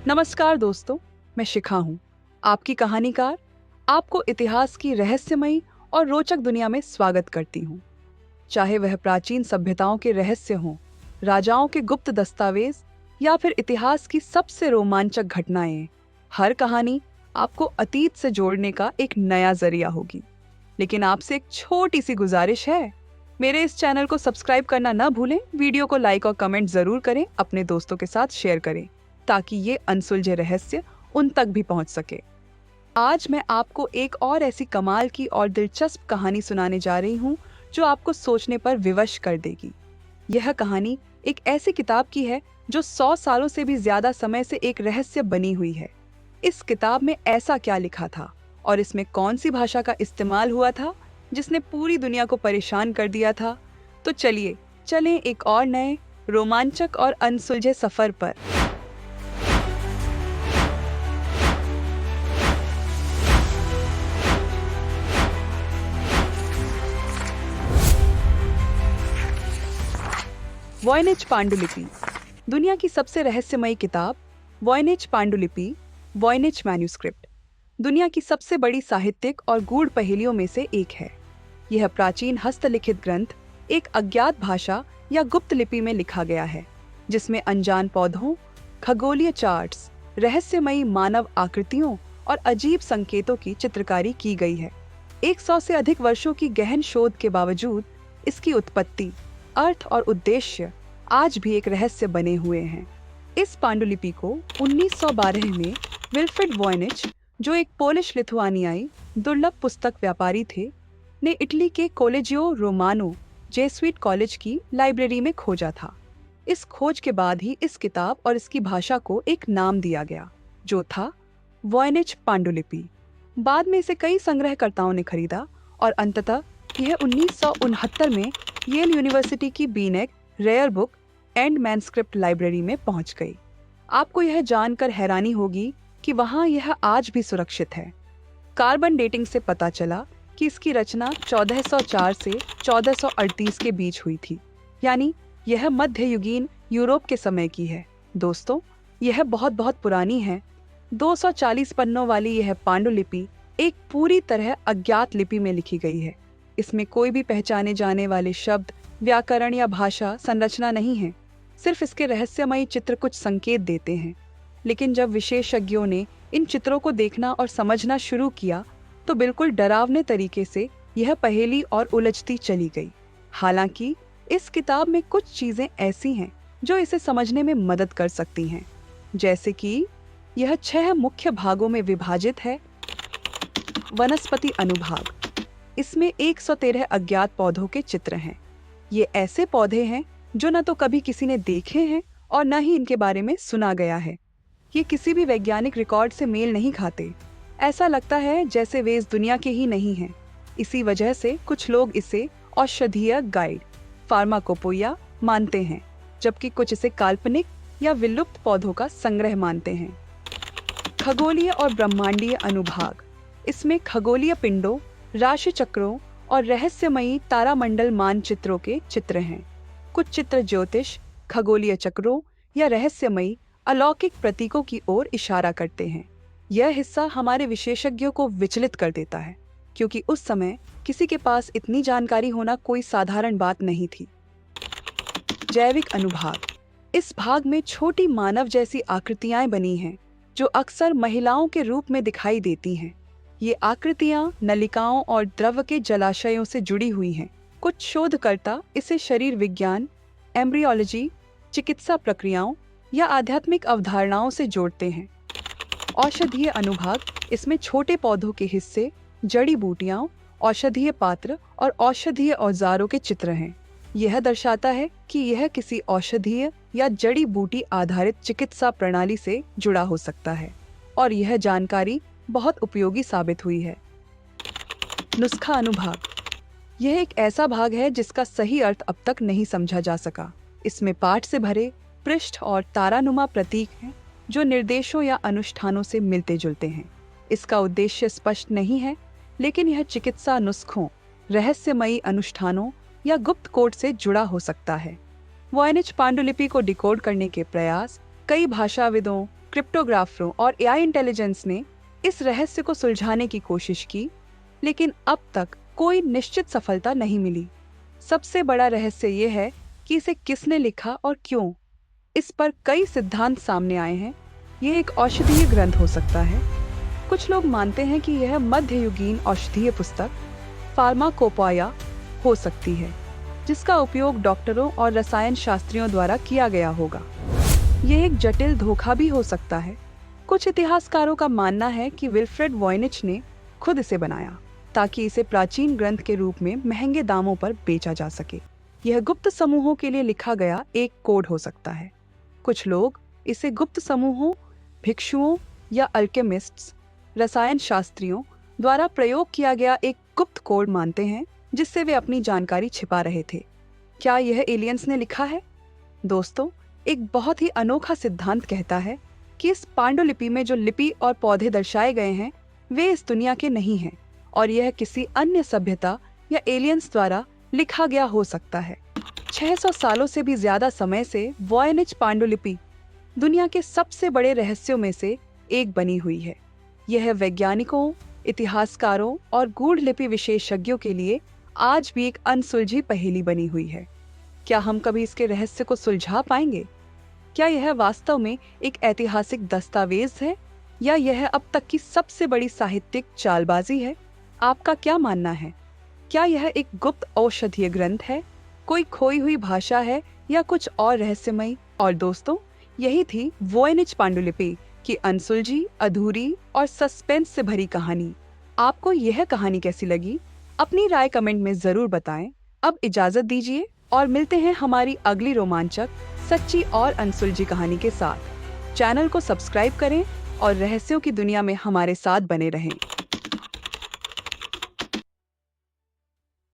नमस्कार दोस्तों, मैं शिखा हूँ, आपकी कहानीकार। आपको इतिहास की रहस्यमयी और रोचक दुनिया में स्वागत करती हूँ। चाहे वह प्राचीन सभ्यताओं के रहस्य हों, राजाओं के गुप्त दस्तावेज या फिर इतिहास की सबसे रोमांचक घटनाएं, हर कहानी आपको अतीत से जोड़ने का एक नया जरिया होगी। लेकिन आपसे एक छोटी सी गुजारिश है, मेरे इस चैनल को सब्सक्राइब करना ना भूलें, वीडियो को लाइक और कमेंट जरूर करें, अपने दोस्तों के साथ शेयर करें ताकि ये अनसुलझे रहस्य उन तक भी पहुंच सके। आज मैं आपको एक और ऐसी कमाल की और दिलचस्प कहानी सुनाने जा रही हूं जो आपको सोचने पर विवश कर देगी। यह कहानी एक ऐसी किताब की है जो 100 सालों से भी ज्यादा समय से एक रहस्य बनी हुई है। इस किताब में ऐसा क्या लिखा था और इसमें कौन सी भाषा का इस्तेमाल हुआ था जिसने पूरी दुनिया को परेशान कर दिया था। तो चलिए चलें एक और नए रोमांचक और अनसुलझे सफर पर। वॉयनिच पांडुलिपि, दुनिया की सबसे रहस्यमयी किताब। वॉयनिच पांडुलिपि, वॉयनिच मैन्युस्क्रिप्ट, दुनिया की सबसे बड़ी साहित्यिक और गूढ़ पहेलियों में से एक है। यह प्राचीन हस्तलिखित ग्रंथ एक अज्ञात भाषा या गुप्त लिपि में लिखा गया है, जिसमें अनजान पौधों, खगोलीय चार्ट्स, रहस्यमयी मानव आकृतियों और अजीब संकेतों की चित्रकारी की गई है। 100 से अधिक वर्षों की गहन शोध के बावजूद इसकी उत्पत्ति, अर्थ और उद्देश्य आज भी एक रहस्य बने हुए हैं। इस पांडुलिपि को 1912 में विल्फ्रेड वॉयनिच, जो एक पोलिश लिथुआनियाई दुर्लभ पुस्तक व्यापारी थे, ने इटली के कॉलेजियो रोमानो जेसुइट कॉलेज की लाइब्रेरी में खोजा था। इस खोज के बाद ही इस किताब और इसकी भाषा को एक नाम दिया गया, जो था वॉयनिच पांडुलिपि। बाद में इसे कई संग्रहकर्ताओं ने खरीदा और अंततः यह 1969 में येल यूनिवर्सिटी की Beinecke rare book and manuscript library में पहुंच गई। आपको यह जानकर हैरानी होगी कि वहां यह आज भी सुरक्षित है। कार्बन डेटिंग से पता चला कि इसकी रचना 1404 से 1438 के बीच हुई थी, यानी यह मध्ययुगीन यूरोप के समय की है। दोस्तों, यह बहुत बहुत पुरानी है। 240 पन्नों वाली यह पांडुलिपि एक पूरी तरह अज्ञात लिपि में लिखी गई है। इसमें कोई भी पहचाने जाने वाले शब्द, व्याकरण या भाषा संरचना नहीं है। सिर्फ इसके रहस्यमयी चित्र कुछ संकेत देते हैं। लेकिन जब विशेषज्ञों ने इन चित्रों को देखना और समझना शुरू किया तो बिल्कुल डरावने तरीके से यह पहेली और उलझती चली गई। हालांकि इस किताब में कुछ चीजें ऐसी हैं जो इसे समझने में मदद कर सकती हैं, जैसे कि यह 6 मुख्य भागों में विभाजित है। वनस्पति अनुभाग, इसमें 113 अज्ञात पौधों के चित्र हैं। ये ऐसे पौधे हैं जो न तो कभी किसी ने देखे हैं और न ही इनके बारे में सुना गया है। ये किसी भी वैज्ञानिक रिकॉर्ड से मेल नहीं खाते। ऐसा लगता है जैसे वे इस दुनिया के ही नहीं हैं। इसी वजह से कुछ लोग इसे औषधीय गाइड, फार्माकोपोइया मानते हैं, जबकि कुछ इसे काल्पनिक या विलुप्त पौधों का संग्रह मानते हैं। खगोलीय और ब्रह्मांडीय अनुभाग, इसमें खगोलीय पिंडों, राशि चक्रों और रहस्यमयी तारामंडल मानचित्रों के चित्र हैं। कुछ चित्र ज्योतिष, खगोलीय चक्रों या रहस्यमयी अलौकिक प्रतीकों की ओर इशारा करते हैं। यह हिस्सा हमारे विशेषज्ञों को विचलित कर देता है, क्योंकि उस समय किसी के पास इतनी जानकारी होना कोई साधारण बात नहीं थी। जैविक अनुभाग, इस भाग में छोटी मानव जैसी आकृतियां बनी हैं, जो अक्सर महिलाओं के रूप में दिखाई देती हैं। ये आकृतियां नलिकाओं और द्रव के जलाशयों से जुड़ी हुई हैं। कुछ शोधकर्ता इसे शरीर विज्ञान, एम्ब्रियोलॉजी, चिकित्सा प्रक्रियाओं या आध्यात्मिक अवधारणाओं से जोड़ते हैं। औषधीय अनुभाग, इसमें छोटे पौधों के हिस्से, जड़ी बूटियां, औषधीय पात्र और औषधीय औजारों के चित्र हैं। यह दर्शाता है कि यह किसी औषधीय या जड़ी बूटी आधारित चिकित्सा प्रणाली से जुड़ा हो सकता है और यह जानकारी बहुत उपयोगी साबित हुई है। नुस्खा अनुभाग, यह एक ऐसा भाग है जिसका सही अर्थ अब तक नहीं समझा जा सका। इसमें पाठ से भरे पृष्ठ और तारानुमा प्रतीक हैं जो निर्देशों या अनुष्ठानों से मिलते जुलते हैं। इसका उद्देश्य स्पष्ट नहीं है, लेकिन यह चिकित्सा नुस्खों, रहस्यमयी अनुष्ठानों या गुप्त कोड से जुड़ा हो सकता है। वॉयनिच पांडुलिपि को डिकोड करने के प्रयास कई भाषाविदों, क्रिप्टोग्राफरों और एआई इंटेलिजेंस ने इस रहस्य को सुलझाने की कोशिश की, लेकिन अब तक कोई निश्चित सफलता नहीं मिली। सबसे बड़ा रहस्य ये है कि इसे किसने लिखा और क्यों। इस पर कई सिद्धांत सामने आए हैं। यह एक औषधीय ग्रंथ हो सकता है। कुछ लोग मानते हैं कि यह मध्ययुगीन औषधीय पुस्तक फार्माकोपोया हो सकती है, जिसका उपयोग डॉक्टरों और रसायन शास्त्रियों द्वारा किया गया होगा। यह एक जटिल धोखा भी हो सकता है। कुछ इतिहासकारों का मानना है कि विल्फ्रेड वॉयनिच ने खुद इसे बनाया ताकि इसे प्राचीन ग्रंथ के रूप में महंगे दामों पर बेचा जा सके। यह गुप्त समूहों के लिए लिखा गया एक कोड हो सकता है। कुछ लोग इसे गुप्त समूहों, भिक्षुओं या अल्केमिस्ट्स, रसायन शास्त्रियों द्वारा प्रयोग किया गया एक गुप्त कोड मानते हैं, जिससे वे अपनी जानकारी छिपा रहे थे। क्या यह एलियंस ने लिखा है? दोस्तों, एक बहुत ही अनोखा सिद्धांत कहता है कि इस पांडुलिपि में जो लिपि और पौधे दर्शाए गए हैं, वे इस दुनिया के नहीं हैं और यह किसी अन्य सभ्यता या एलियंस द्वारा लिखा गया हो सकता है। 600 सालों से भी ज्यादा समय से वॉयनिच पांडुलिपि दुनिया के सबसे बड़े रहस्यों में से एक बनी हुई है। यह वैज्ञानिकों, इतिहासकारों और गूढ़ लिपि विशेषज्ञों के लिए आज भी एक अनसुलझी पहेली बनी हुई है। क्या हम कभी इसके रहस्य को सुलझा पाएंगे? क्या यह वास्तव में एक ऐतिहासिक दस्तावेज है या यह अब तक की सबसे बड़ी साहित्यिक चालबाजी है? आपका क्या मानना है? क्या यह एक गुप्त औषधीय ग्रंथ है, कोई खोई हुई भाषा है या कुछ और रहस्यमयी? और दोस्तों, यही थी वॉयनिच पांडुलिपि की अनसुलझी, अधूरी और सस्पेंस से भरी कहानी। आपको यह कहानी कैसी लगी? अपनी राय कमेंट में जरूर बताएं। अब इजाजत दीजिए और मिलते हैं हमारी अगली रोमांचक, सच्ची और अनसुलझी कहानी के साथ। चैनल को सब्सक्राइब करें और रहस्यों की दुनिया में हमारे साथ बने रहें।